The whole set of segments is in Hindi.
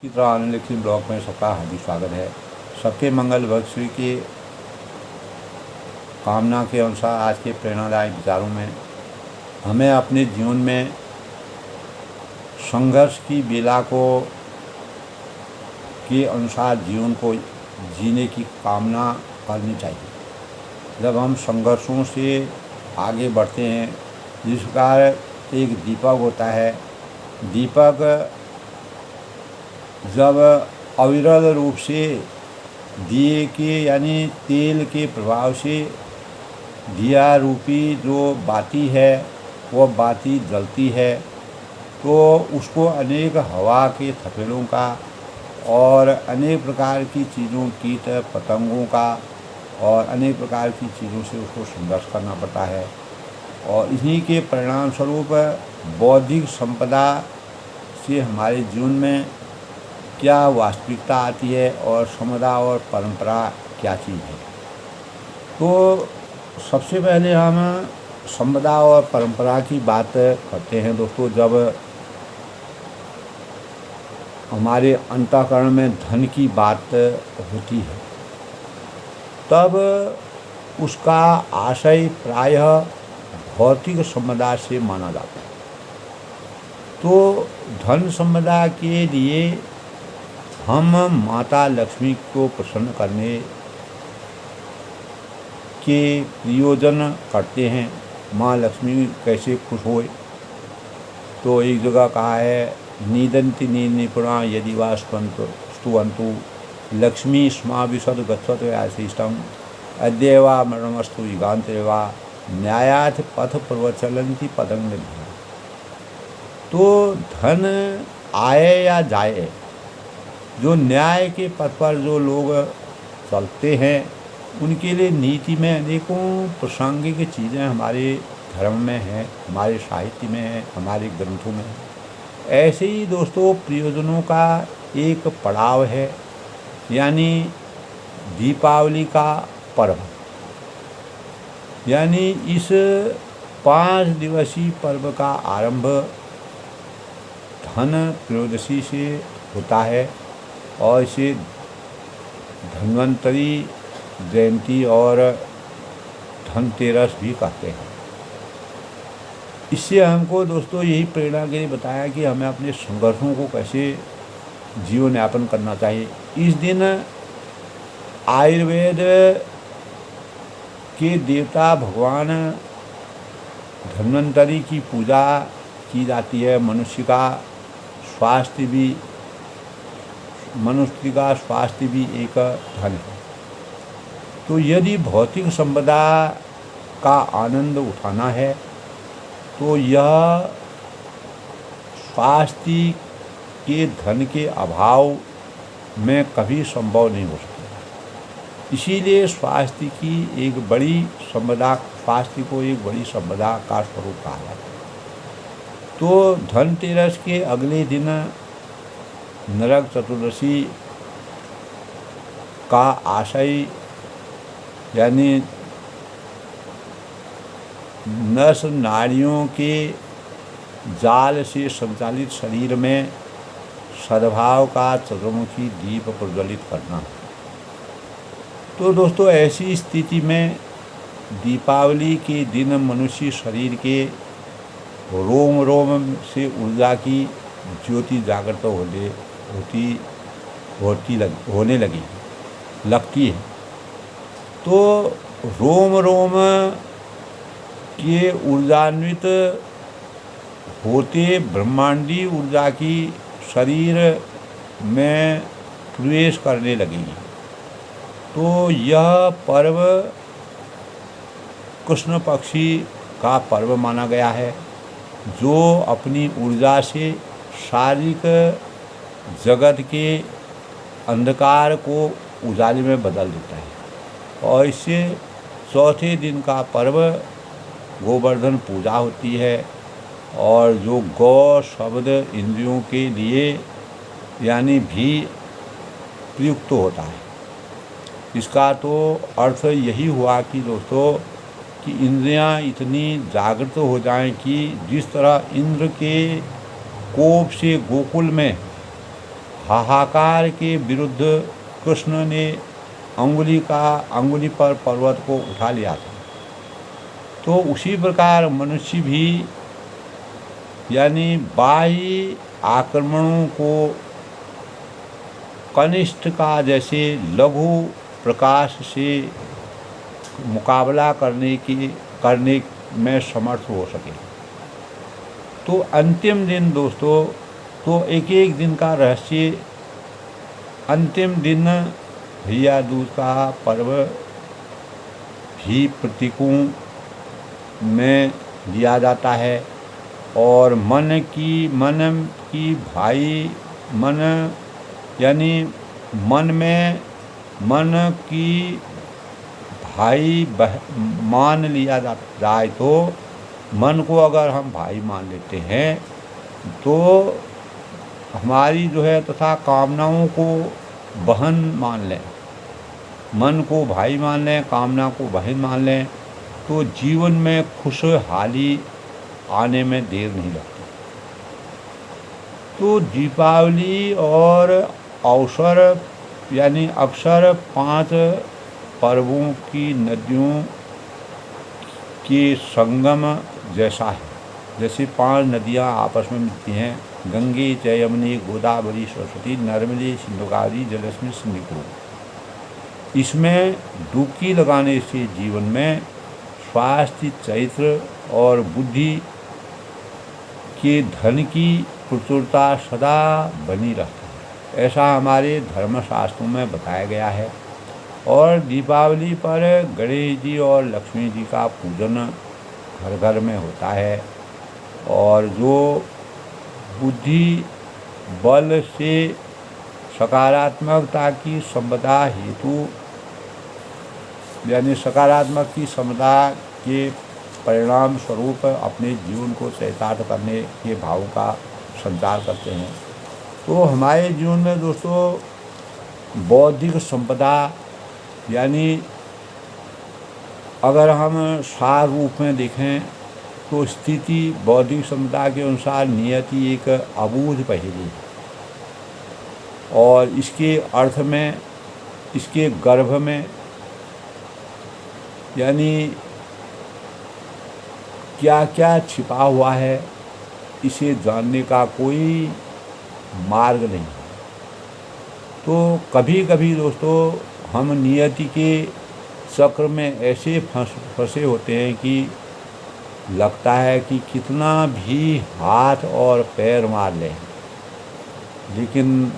की तरह आने लिखी ब्लॉग में सबका हार्दिक स्वागत है। सबके मंगल भविष्य की कामना के अनुसार आज के प्रेरणादायक विचारों में हमें अपने जीवन में संघर्ष की बेला को के अनुसार जीवन को जीने की कामना करनी चाहिए। जब हम संघर्षों से आगे बढ़ते हैं, जिस प्रकार एक दीपक होता है, दीपक जब अविरल रूप से दिए के यानी तेल के प्रभाव से दिया रूपी जो बाती है वह बाती जलती है, तो उसको अनेक हवा के थपेड़ों का और अनेक प्रकार की चीज़ों, कीट पतंगों का और अनेक प्रकार की चीज़ों से उसको संघर्ष करना पड़ता है। और इन्हीं के परिणाम स्वरूप बौद्धिक संपदा से हमारे जीवन में क्या वास्तविकता आती है और समुदाय और परंपरा क्या चीज़ है। तो सबसे पहले हम समुदाय और परंपरा की बात करते हैं दोस्तों। जब हमारे अंतःकरण में धन की बात होती है, तब उसका आशय प्रायः भौतिक समुदाय से माना जाता है। तो धन समुदाय के लिए हम माता लक्ष्मी को प्रसन्न करने के प्रयोजन करते हैं। माँ लक्ष्मी कैसे खुश होए, तो एक जगह कहा है, नीदंति निपुणा यदि वा स्तुवन्तु लक्ष्मी स्मा विशद गच्छत आशीष्टम अद्यवा मरणमस्तु युगान्ते वा न्यायाथ पथ प्रवचलन्ति पदंग। तो धन आए या जाए, जो न्याय के पथ पर जो लोग चलते हैं उनके लिए नीति में अनेकों प्रासंगिक चीज़ें हमारे धर्म में हैं, हमारे साहित्य में हैं, हमारे ग्रंथों में हैं। ऐसे ही दोस्तों प्रयोजनों का एक पड़ाव है, यानी दीपावली का पर्व। यानी इस 5 दिवसीय पर्व का आरंभ धन त्रयोदशी से होता है और इसे धन्वंतरी जयंती और धनतेरस भी कहते हैं। इससे हमको दोस्तों यही प्रेरणा के लिए बताया कि हमें अपने संघर्षों को कैसे जीवन यापन करना चाहिए। इस दिन आयुर्वेद के देवता भगवान धन्वंतरी की पूजा की जाती है। मनुष्य का स्वास्थ्य भी एक धन है। तो यदि भौतिक संपदा का आनंद उठाना है तो यह स्वास्थ्य के धन के अभाव में कभी संभव नहीं हो सकता। इसीलिए स्वास्थ्य की एक बड़ी संपदा, स्वास्थ्य को एक बड़ी संपदा का स्वरूप कहा जाता है। तो धनतेरस के अगले दिन नरक चतुर्दशी का आशय यानी नस नाड़ियों के जाल से संचालित शरीर में सद्भाव का चतुर्मुखी दीप प्रज्वलित करना। तो दोस्तों ऐसी स्थिति में दीपावली के दिन मनुष्य शरीर के रोम रोम से ऊर्जा की ज्योति जागृत होने लगती है। तो रोम रोम के ऊर्जान्वित होते ब्रह्मांडी ऊर्जा की शरीर में प्रवेश करने लगेगी। तो यह पर्व कृष्ण पक्षी का पर्व माना गया है, जो अपनी ऊर्जा से शारीरिक जगत के अंधकार को उजाले में बदल देता है। और इससे चौथे दिन का पर्व गोवर्धन पूजा होती है, और जो गौ शब्द इंद्रियों के लिए यानी भी प्रयुक्त होता है। इसका तो अर्थ यही हुआ कि दोस्तों कि इंद्रियां इतनी जागृत हो जाएं कि जिस तरह इंद्र के कोप से गोकुल में हाहाकार के विरुद्ध कृष्ण ने अंगुली पर पर्वत को उठा लिया था। तो उसी प्रकार मनुष्य भी यानी बाह्य आक्रमणों को कनिष्ठ का जैसे लघु प्रकाश से मुकाबला करने में समर्थ हो सके। तो अंतिम दिन दोस्तों, तो एक एक दिन का रहस्य, अंतिम दिन भैया दूज का पर्व भी प्रतीकों में लिया जाता है। और मन की भाई मन यानी मन की भाई मान लिया जाए तो मन को अगर हम भाई मान लेते हैं तो हमारी जो है तथा कामनाओं को बहन मान लें, मन को भाई मान लें, कामना को बहन मान लें, तो जीवन में खुशहाली आने में देर नहीं लगती। तो दीपावली और अवसर यानी अक्सर 5 पर्वों की नदियों के संगम जैसा है। जैसे 5 नदियाँ आपस में मिलती हैं, गंगे च यमुने गोदावरी सरस्वती नर्मदे सिंधु जलस्मिन् सन्निधिं। इसमें डुबकी लगाने से जीवन में स्वास्थ्य, चैत्र और बुद्धि के धन की प्रचुरता सदा बनी रहती है, ऐसा हमारे धर्मशास्त्रों में बताया गया है। और दीपावली पर गणेश जी और लक्ष्मी जी का पूजन घर घर में होता है। और जो बुद्धि बल से सकारात्मकता की संपदा हेतु यानी सकारात्मक की संपदा के परिणाम स्वरूप अपने जीवन को चरितार्थ करने के भाव का संचार करते हैं। तो हमारे जीवन में दोस्तों बौद्धिक संपदा यानी अगर हम सार रूप में देखें तो स्थिति बौद्धिक संपदा के अनुसार नियति एक अबूझ पहेली है। और इसके अर्थ में, इसके गर्भ में यानी क्या क्या छिपा हुआ है, इसे जानने का कोई मार्ग नहीं है। तो कभी कभी दोस्तों हम नियति के चक्र में ऐसे फंसे होते हैं कि लगता है कि कितना भी हाथ और पैर मार लें, लेकिन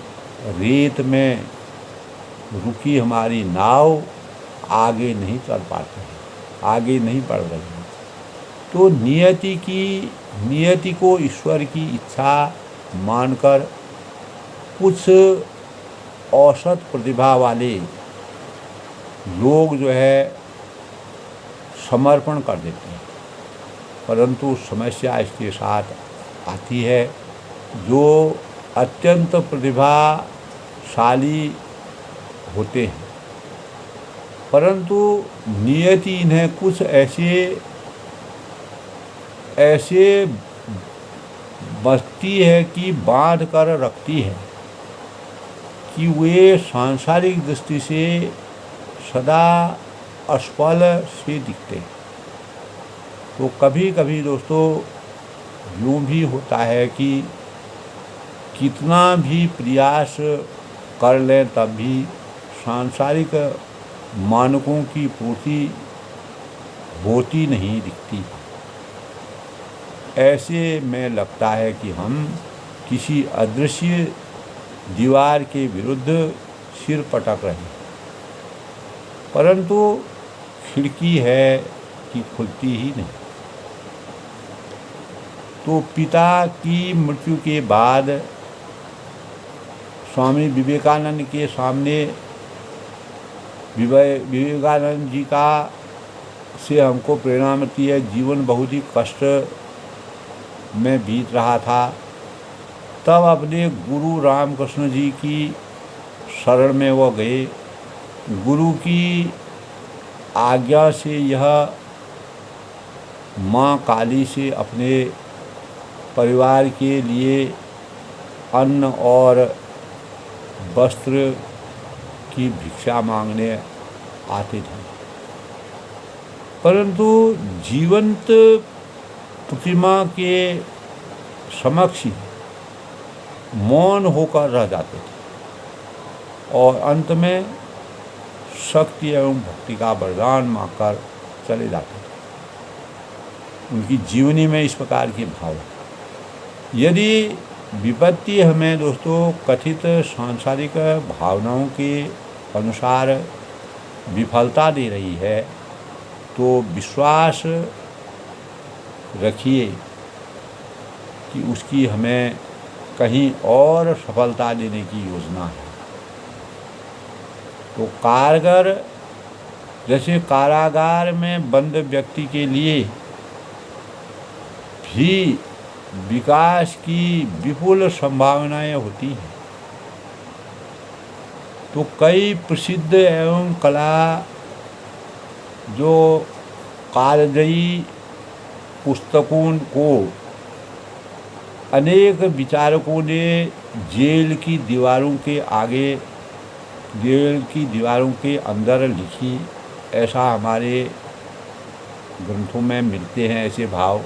रेत में रुकी हमारी नाव आगे नहीं चल पाती, आगे नहीं बढ़ रही है। तो नियति को ईश्वर की इच्छा मानकर कुछ औसत प्रतिभा वाले लोग जो है समर्पण कर देते हैं, परंतु समस्या इसके साथ आती है। जो अत्यंत प्रतिभाशाली होते हैं, परंतु नियति इन्हें कुछ ऐसे बसती है कि बांध कर रखती है कि वे सांसारिक दृष्टि से सदा असफल से दिखते हैं। तो कभी कभी दोस्तों यूँ भी होता है कि कितना भी प्रयास कर लें तब भी सांसारिक मानकों की पूर्ति होती नहीं दिखती। ऐसे में लगता है कि हम किसी अदृश्य दीवार के विरुद्ध सिर पटक रहे हैं, परंतु खिड़की है कि खुलती ही नहीं। तो पिता की मृत्यु के बाद स्वामी विवेकानंद के सामने विवेकानंद जी का से हमको प्रेरणा मिलती है। जीवन बहुत ही कष्ट में बीत रहा था, तब अपने गुरु रामकृष्ण जी की शरण में वो गए। गुरु की आज्ञा से यह माँ काली से अपने परिवार के लिए अन्न और वस्त्र की भिक्षा मांगने आते थे, परंतु जीवंत प्रतिमा के समक्ष ही मौन होकर रह जाते थे और अंत में शक्ति एवं भक्ति का वरदान मांगकर चले जाते थे। उनकी जीवनी में इस प्रकार के भाव है। यदि विपत्ति हमें दोस्तों कथित सांसारिक भावनाओं के अनुसार विफलता दे रही है, तो विश्वास रखिए कि उसकी हमें कहीं और सफलता देने की योजना है। तो कारगर जैसे कारागार में बंद व्यक्ति के लिए भी विकास की विपुल संभावनाएं होती हैं, तो कई प्रसिद्ध एवं कला जो कालजयी पुस्तकों को अनेक विचारकों ने जेल की दीवारों के अंदर लिखी, ऐसा हमारे ग्रंथों में मिलते हैं ऐसे भाव।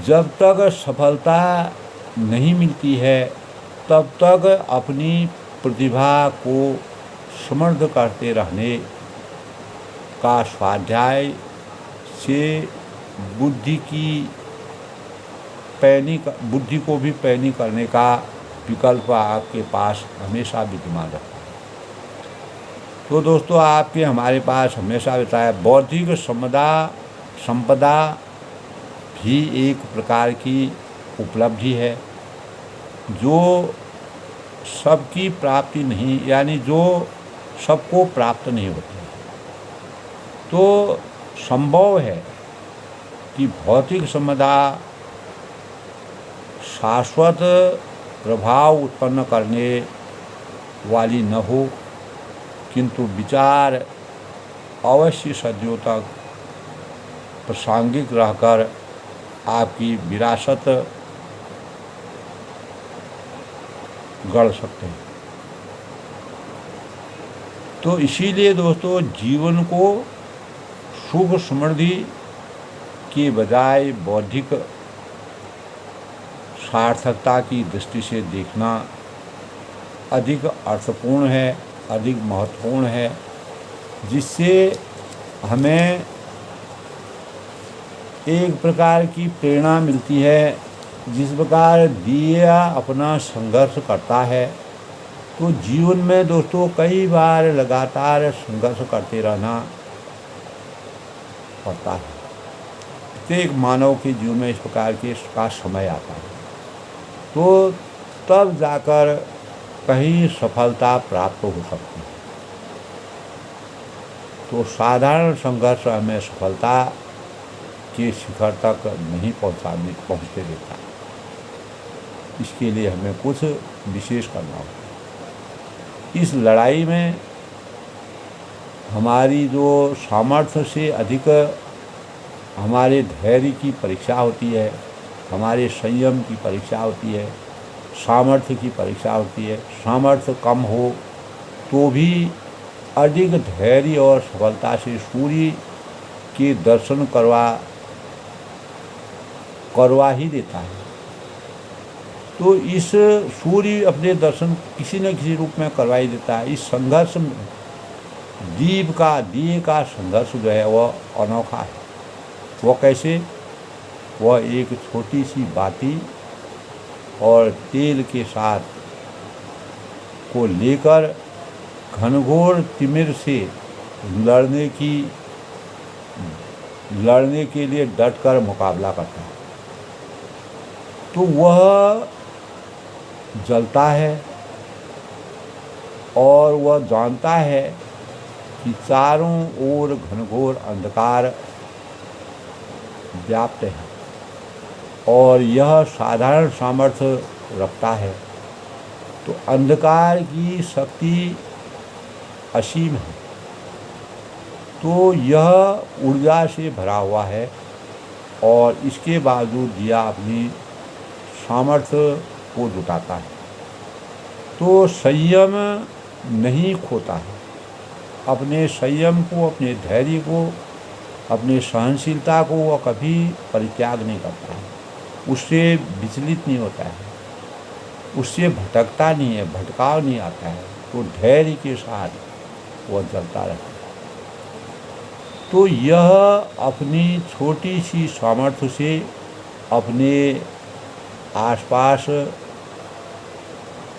जब तक सफलता नहीं मिलती है तब तक अपनी प्रतिभा को समृद्ध करते रहने का स्वाध्याय से बुद्धि को भी पैनी करने का विकल्प आपके पास हमेशा विद्यमान रहता है। तो दोस्तों, आपके हमारे पास हमेशा रहता है बौद्धिक संपदा भी एक प्रकार की उपलब्धि है जो सबकी प्राप्ति नहीं, यानी जो सबको प्राप्त नहीं होती। तो संभव है कि भौतिक संपदा शाश्वत प्रभाव उत्पन्न करने वाली न हो, किंतु विचार अवश्य सदियों तक प्रासंगिक रहकर आपकी विरासत गढ़ सकते हैं। तो इसीलिए दोस्तों, जीवन को सुख समृद्धि के बजाय बौद्धिक सार्थकता की दृष्टि से देखना अधिक अर्थपूर्ण है, अधिक महत्वपूर्ण है, जिससे हमें एक प्रकार की प्रेरणा मिलती है। जिस प्रकार दिया अपना संघर्ष करता है, तो जीवन में दोस्तों कई बार लगातार संघर्ष करते रहना पड़ता है। प्रत्येक मानव के जीवन में इस प्रकार के का समय आता है, तो तब जाकर कहीं सफलता प्राप्त हो सकती है। तो साधारण संघर्ष हमें सफलता के शिखर तक नहीं पहुँचते देता। इसके लिए हमें कुछ विशेष करना होगा। इस लड़ाई में हमारी जो सामर्थ्य से अधिक हमारे धैर्य की परीक्षा होती है, हमारे संयम की परीक्षा होती है, सामर्थ्य की परीक्षा होती है। सामर्थ्य कम हो तो भी अधिक धैर्य और सफलता से सूर्य के दर्शन करवा ही देता है। तो इस सूर्य अपने दर्शन किसी न किसी रूप में करवा ही देता है। इस संघर्ष में दिए का संघर्ष जो है वह अनोखा है। वह कैसे? वह एक छोटी सी बाती और तेल के साथ को लेकर घनघोर तिमिर से लड़ने के लिए डटकर मुकाबला करता है। तो वह जलता है और वह जानता है कि चारों ओर घनघोर अंधकार व्याप्त है और यह साधारण सामर्थ्य रखता है। तो अंधकार की शक्ति असीम है, तो यह ऊर्जा से भरा हुआ है और इसके बावजूद दिया अपनी सामर्थ्य को जुटाता है। तो संयम नहीं खोता है, अपने संयम को, अपने धैर्य को, अपने सहनशीलता को वह कभी परित्याग नहीं करता है, उससे विचलित नहीं होता है, उससे भटकता नहीं है, भटकाव नहीं आता है, तो धैर्य के साथ वह चलता रहता है। तो यह अपनी छोटी सी सामर्थ्य से अपने आसपास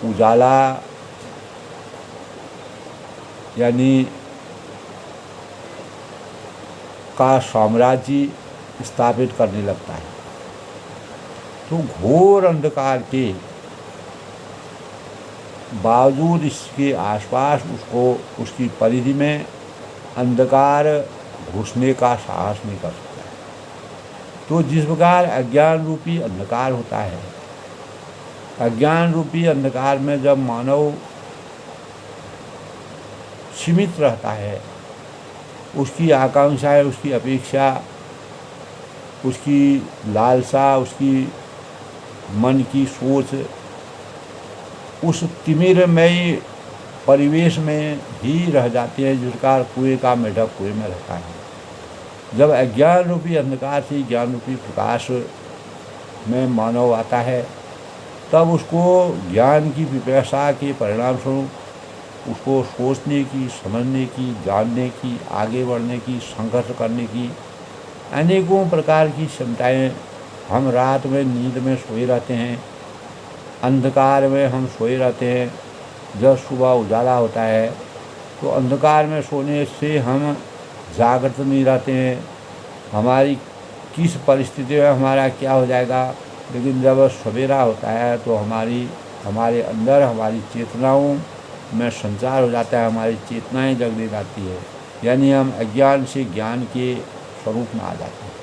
उजाला यानी का साम्राज्य स्थापित करने लगता है। तो घोर अंधकार के बावजूद इसके आसपास उसको, उसकी परिधि में अंधकार घुसने का साहस नहीं कर सकता है। तो जिस प्रकार अज्ञान रूपी अंधकार होता है, अज्ञान रूपी अंधकार में जब मानव सीमित रहता है, उसकी आकांक्षाएं, उसकी अपेक्षा, उसकी लालसा, उसकी मन की सोच उस तिमिरमय परिवेश में ही रह जाते हैं, जिस प्रकार कुएं का मेढक कुएं में रहता है। जब अज्ञान रूपी अंधकार से ज्ञान रूपी प्रकाश में मानव आता है, तब उसको ज्ञान की पिपासा के परिणाम स्वरूप उसको सोचने की, समझने की, जानने की, आगे बढ़ने की, संघर्ष करने की अनेकों प्रकार की क्षमताएं। हम रात में नींद में सोए रहते हैं, अंधकार में हम सोए रहते हैं, जब सुबह उजाला होता है तो अंधकार में सोने से हम जागृत नहीं रहते हैं, हमारी किस परिस्थिति में हमारा क्या हो जाएगा। लेकिन जब सवेरा होता है तो हमारे अंदर हमारी चेतनाओं में संचार हो जाता है, हमारी चेतनाएं जगने जाती है, यानी हम अज्ञान से ज्ञान के स्वरूप में आ जाते हैं।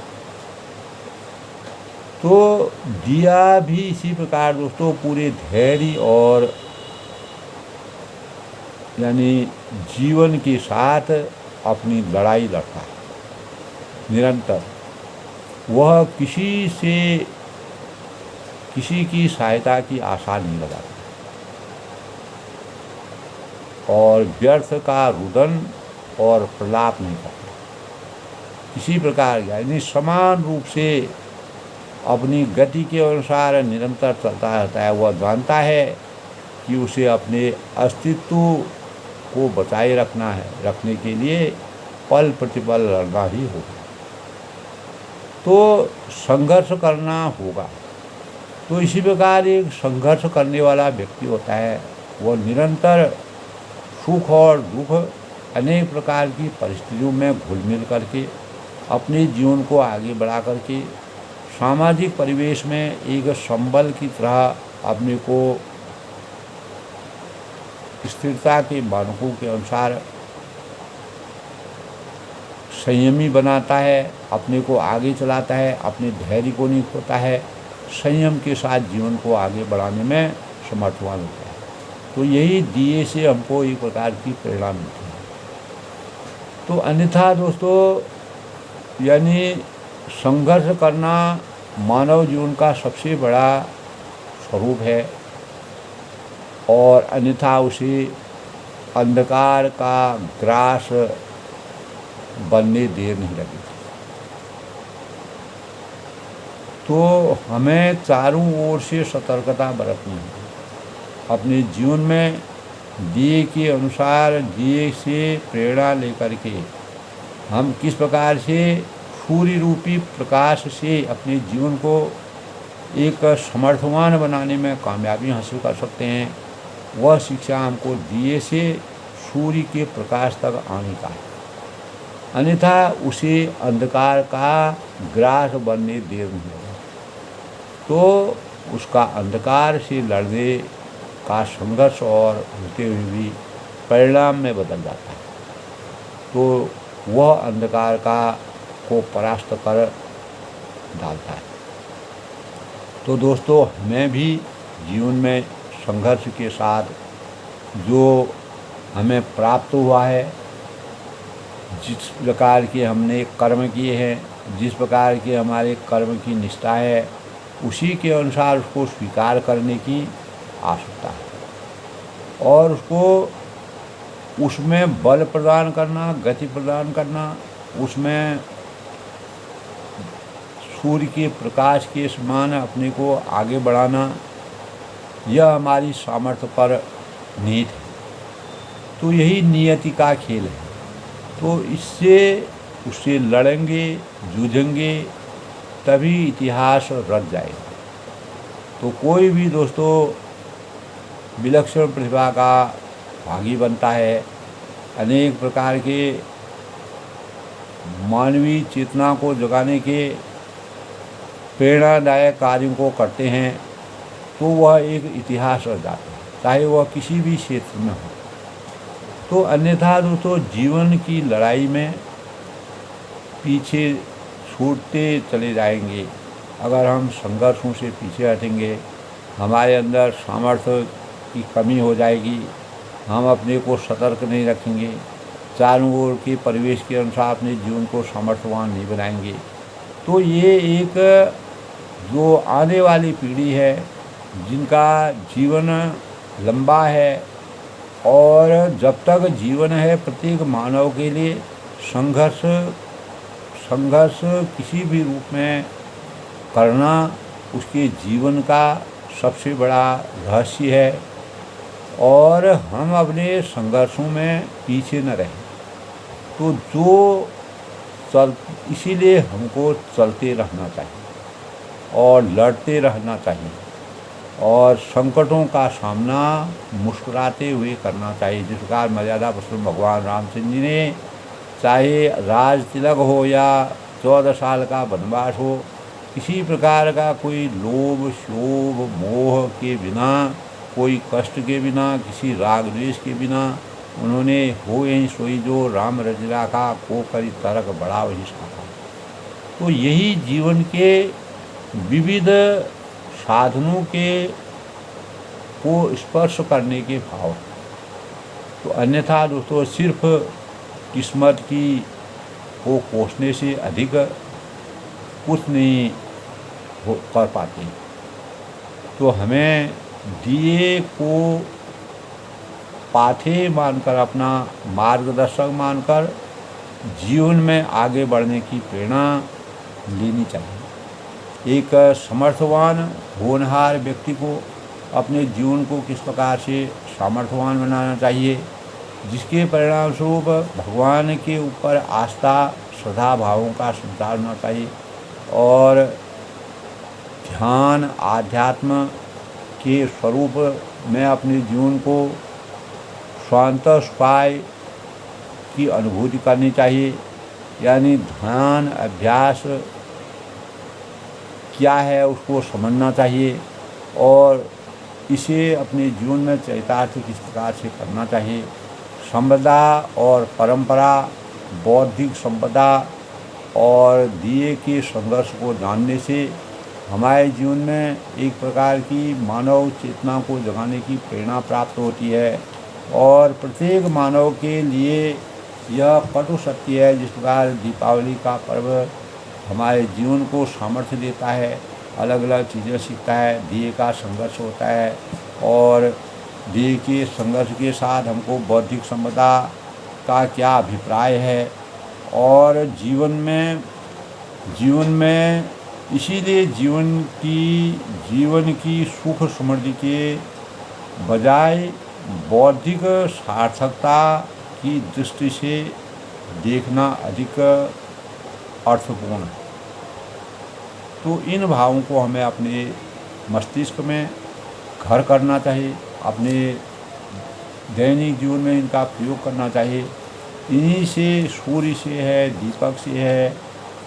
तो दिया भी इसी प्रकार दोस्तों पूरे धैर्य और यानी जीवन के साथ अपनी लड़ाई लड़ता है निरंतर। वह किसी की सहायता की आशा नहीं लगाता और व्यर्थ का रुदन और प्रलाप नहीं करता। किसी प्रकार यानी समान रूप से अपनी गति के अनुसार निरंतर चलता रहता है। वह जानता है कि उसे अपने अस्तित्व को बचाए रखने के लिए पल प्रतिपल लड़ना ही होगा, तो संघर्ष करना होगा। तो इसी प्रकार एक संघर्ष करने वाला व्यक्ति होता है, वह निरंतर सुख और दुख अनेक प्रकार की परिस्थितियों में घुल मिल करके अपने जीवन को आगे बढ़ा करके सामाजिक परिवेश में एक संबल की तरह अपने को स्थिरता के मानकों के अनुसार संयमी बनाता है, अपने को आगे चलाता है, अपने धैर्य को नहीं खोता है, संयम के साथ जीवन को आगे बढ़ाने में समर्थवान होता है। तो यही दिए से हमको एक प्रकार की प्रेरणा मिलती है। तो अन्यथा दोस्तों यानी संघर्ष करना मानव जीवन का सबसे बड़ा स्वरूप है और अन्यथा उसे अंधकार का ग्रास बनने देर नहीं लगेगी। तो हमें चारों ओर से सतर्कता बरतनी है। अपने जीवन में दिए के अनुसार, दिए से प्रेरणा लेकर के हम किस प्रकार से सूर्य रूपी प्रकाश से अपने जीवन को एक समर्थवान बनाने में कामयाबी हासिल कर सकते हैं, वह शिक्षा हमको दिए से सूर्य के प्रकाश तक आने का है। अन्यथा उसे अंधकार का ग्रास बनने देर नहीं होगा, तो उसका अंधकार से लड़ने का संघर्ष और होते हुए भी परिणाम में बदल जाता है। तो वह अंधकार को परास्त कर डालता है। तो दोस्तों हमें भी जीवन में संघर्ष के साथ जो हमें प्राप्त हुआ है, जिस प्रकार के हमने कर्म किए हैं, जिस प्रकार के हमारे कर्म की निष्ठा है, उसी के अनुसार उसको स्वीकार करने की आवश्यकता है। और उसको उसमें बल प्रदान करना, गति प्रदान करना, उसमें सूर्य के प्रकाश के समान अपने को आगे बढ़ाना, यह हमारी सामर्थ्य पर निहित है। तो यही नियति का खेल है। तो उससे लड़ेंगे, जूझेंगे, तभी इतिहास रच जाएगा। तो कोई भी दोस्तों विलक्षण प्रतिभा का भागी बनता है, अनेक प्रकार के मानवीय चेतना को जगाने के प्रेरणादायक कार्यों को करते हैं, तो वह एक इतिहास रच जाता है, चाहे वह किसी भी क्षेत्र में हो। तो अन्यथा दोस्तों जीवन की लड़ाई में पीछे छूटते चले जाएंगे। अगर हम संघर्षों से पीछे हटेंगे, हमारे अंदर सामर्थ्य की कमी हो जाएगी, हम अपने को सतर्क नहीं रखेंगे, चारों ओर के परिवेश के अनुसार अपने जीवन को सामर्थ्यवान नहीं बनाएंगे, तो ये एक जो आने वाली पीढ़ी है जिनका जीवन लंबा है, और जब तक जीवन है प्रत्येक मानव के लिए संघर्ष किसी भी रूप में करना उसके जीवन का सबसे बड़ा रहस्य है। और हम अपने संघर्षों में पीछे न रहें। तो इसीलिए हमको चलते रहना चाहिए और लड़ते रहना चाहिए, और संकटों का सामना मुस्कुराते हुए करना चाहिए। जिस प्रकार मर्यादा पुरुषोत्तम भगवान रामचंद्र जी ने, चाहे राज तिलक हो या 14 साल का वनवास हो, किसी प्रकार का कोई लोभ, शोभ, मोह के बिना, कोई कष्ट के बिना, किसी राग द्वेष के बिना उन्होंने हो यही सोई जो राम रजला का को करी तरक बड़ा वही साका। तो यही जीवन के विविध साधनों को स्पर्श करने के भाव। तो अन्यथा दोस्तों सिर्फ किस्मत की को कोसने से अधिक कुछ नहीं कर पाते। तो हमें दिए को पाथे मानकर, अपना मार्गदर्शक मानकर जीवन में आगे बढ़ने की प्रेरणा लेनी चाहिए। एक समर्थवान होनहार व्यक्ति को अपने जीवन को किस प्रकार से सामर्थ्यवान बनाना चाहिए, जिसके परिणाम स्वरूप भगवान के ऊपर आस्था, श्रद्धा भावों का संचार होना चाहिए, और ध्यान, आध्यात्म के स्वरूप में अपने जीवन को स्वांत उपाय की अनुभूति करनी चाहिए। यानी ध्यान अभ्यास क्या है उसको समझना चाहिए, और इसे अपने जीवन में चरितार्थ किस प्रकार से करना चाहिए। संपदा और परंपरा, बौद्धिक संपदा और दिए के संघर्ष को जानने से हमारे जीवन में एक प्रकार की मानव चेतना को जगाने की प्रेरणा प्राप्त होती है। और प्रत्येक मानव के लिए यह कटु सत्य है, जिस प्रकार दीपावली का पर्व हमारे जीवन को सामर्थ्य देता है, अलग अलग चीज़ें सीखता है, दिए का संघर्ष होता है, और दिए के संघर्ष के साथ हमको बौद्धिक संपदा का क्या अभिप्राय है, और जीवन में इसीलिए जीवन की सुख समृद्धि के बजाय बौद्धिक सार्थकता की दृष्टि से देखना अधिक अर्थपूर्ण है। तो इन भावों को हमें अपने मस्तिष्क में घर करना चाहिए, अपने दैनिक जीवन में इनका प्रयोग करना चाहिए। इन्हीं से, सूर्य से है, दीपक से है,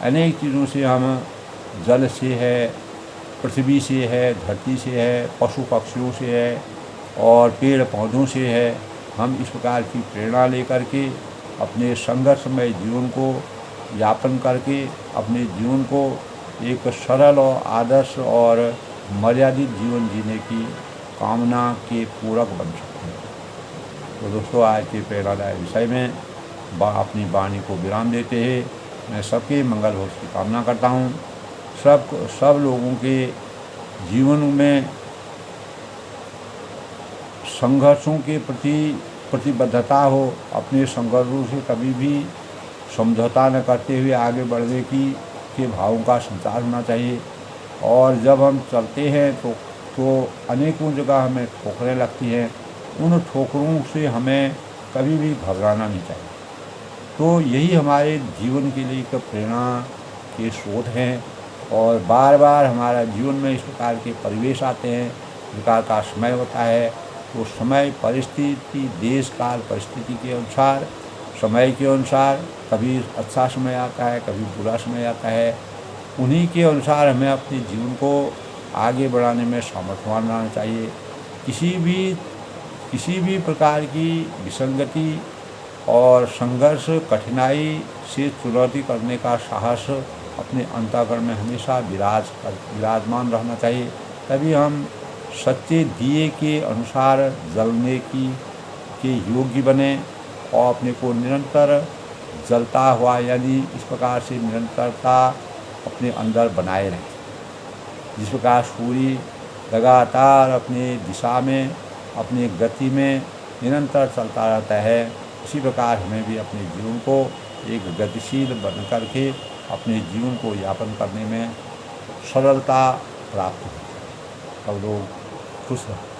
अनेक चीज़ों से, हम जल से है, पृथ्वी से है, धरती से है, पशु पक्षियों से है, और पेड़ पौधों से है, हम इस प्रकार की प्रेरणा लेकर के अपने संघर्षमय जीवन को यापन करके अपने जीवन को एक सरल और आदर्श और मर्यादित जीवन जीने की कामना के पूरक बन सकते हैं। तो दोस्तों आज के प्रेरणादायक विषय में अपनी वाणी को विराम देते हैं। मैं सबके मंगल भविष्य की कामना करता हूँ। सब लोगों के जीवन में संघर्षों के प्रति प्रतिबद्धता हो, अपने संघर्षों से कभी भी समझौता न करते हुए आगे बढ़ने के भावों का संचार होना चाहिए। और जब हम चलते हैं तो अनेकों जगह हमें ठोकरें लगती हैं, उन ठोकरों से हमें कभी भी घबराना नहीं चाहिए। तो यही हमारे जीवन के लिए एक प्रेरणा के स्रोत हैं। और बार बार हमारा जीवन में इस प्रकार के परिवेश आते हैं, प्रकार का समय होता है, तो समय परिस्थिति देश काल परिस्थिति के अनुसार, समय के अनुसार कभी अच्छा समय आता है, कभी बुरा समय आता है। उन्हीं के अनुसार हमें अपने जीवन को आगे बढ़ाने में सामर्थ्यवान रहना चाहिए। किसी भी प्रकार की विसंगति और संघर्ष, कठिनाई से चुनौती करने का साहस अपने अंतःकरण में हमेशा विराजमान रहना चाहिए। तभी हम सच्चे दिए के अनुसार जलने के योग्य बने और अपने को निरंतर जलता हुआ, यानी इस प्रकार से निरंतरता अपने अंदर बनाए रखें। जिस प्रकार सूर्य लगातार अपनी दिशा में, अपनी गति में निरंतर चलता रहता है, इसी प्रकार हमें भी अपने जीवन को एक गतिशील बन करके अपने जीवन को यापन करने में सरलता प्राप्त होती है। सब लोग खुश रहें।